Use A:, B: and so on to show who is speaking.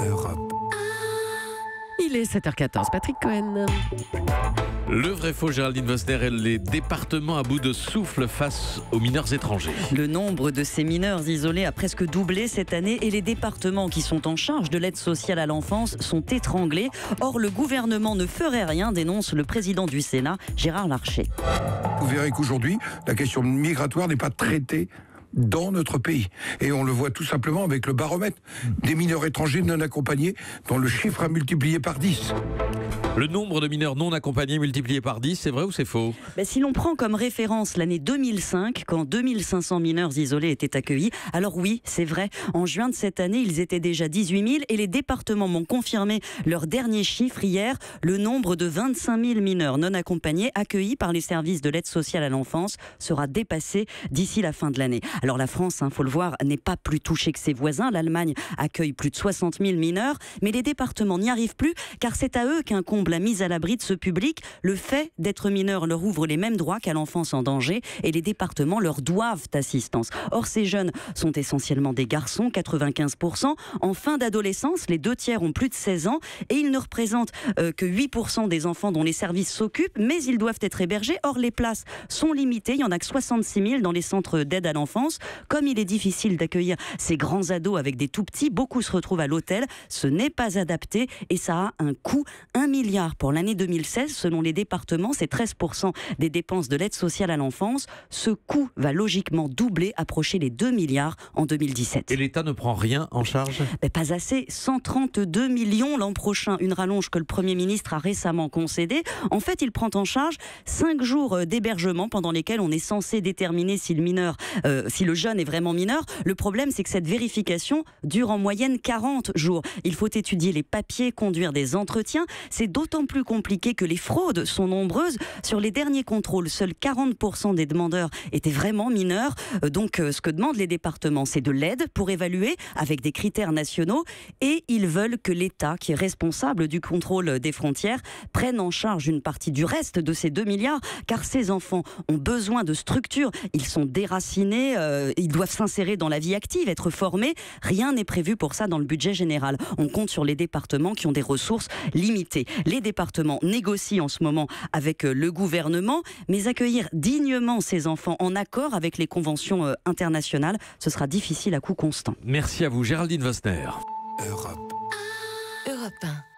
A: Europe.
B: Il est 7h14, Patrick Cohen.
C: Le vrai faux, Géraldine Vosner, et les départements à bout de souffle face aux mineurs étrangers.
D: Le nombre de ces mineurs isolés a presque doublé cette année et les départements qui sont en charge de l'aide sociale à l'enfance sont étranglés. Or, le gouvernement ne ferait rien, dénonce le président du Sénat, Gérard Larcher.
A: Vous verrez qu'aujourd'hui, la question migratoire n'est pas traitée dans notre pays. Et on le voit tout simplement avec le baromètre des mineurs étrangers non accompagnés, dont le chiffre a multiplié par 10.
C: Le nombre de mineurs non accompagnés multiplié par 10, c'est vrai ou c'est faux ?
D: Si l'on prend comme référence l'année 2005, quand 2500 mineurs isolés étaient accueillis, alors oui, c'est vrai, en juin de cette année, ils étaient déjà 18 000 et les départements m'ont confirmé leur dernier chiffre hier, le nombre de 25 000 mineurs non accompagnés accueillis par les services de l'aide sociale à l'enfance sera dépassé d'ici la fin de l'année. Alors la France, faut le voir, n'est pas plus touchée que ses voisins. L'Allemagne accueille plus de 60 000 mineurs, mais les départements n'y arrivent plus car c'est à eux qu'incombe la mise à l'abri de ce public. Le fait d'être mineur leur ouvre les mêmes droits qu'à l'enfance en danger et les départements leur doivent assistance. Or, ces jeunes sont essentiellement des garçons, 95%. En fin d'adolescence, les 2/3 ont plus de 16 ans et ils ne représentent que 8% des enfants dont les services s'occupent, mais ils doivent être hébergés. Or, les places sont limitées. Il n'y en a que 66 000 dans les centres d'aide à l'enfance. Comme il est difficile d'accueillir ces grands ados avec des tout-petits, beaucoup se retrouvent à l'hôtel. Ce n'est pas adapté et ça a un coût, 1 milliard pour l'année 2016. Selon les départements, c'est 13% des dépenses de l'aide sociale à l'enfance. Ce coût va logiquement doubler, approcher les 2 milliards en 2017.
C: Et l'État ne prend rien en charge ?
D: Pas assez, 132 millions l'an prochain, une rallonge que le Premier ministre a récemment concédée. En fait, il prend en charge 5 jours d'hébergement pendant lesquels on est censé déterminer si le jeune est vraiment mineur. Le problème, c'est que cette vérification dure en moyenne 40 jours. Il faut étudier les papiers, conduire des entretiens. C'est d'autant plus compliqué que les fraudes sont nombreuses. Sur les derniers contrôles, seuls 40% des demandeurs étaient vraiment mineurs. Donc, ce que demandent les départements, c'est de l'aide pour évaluer avec des critères nationaux. Et ils veulent que l'État, qui est responsable du contrôle des frontières, prenne en charge une partie du reste de ces 2 milliards, car ces enfants ont besoin de structures. Ils sont déracinés, ils doivent s'insérer dans la vie active, être formés. Rien n'est prévu pour ça dans le budget général. On compte sur les départements qui ont des ressources limitées. Les départements négocient en ce moment avec le gouvernement, mais accueillir dignement ces enfants en accord avec les conventions internationales, ce sera difficile à coût constant.
C: Merci à vous, Géraldine Vosner.
A: Europe.
E: Europe 1.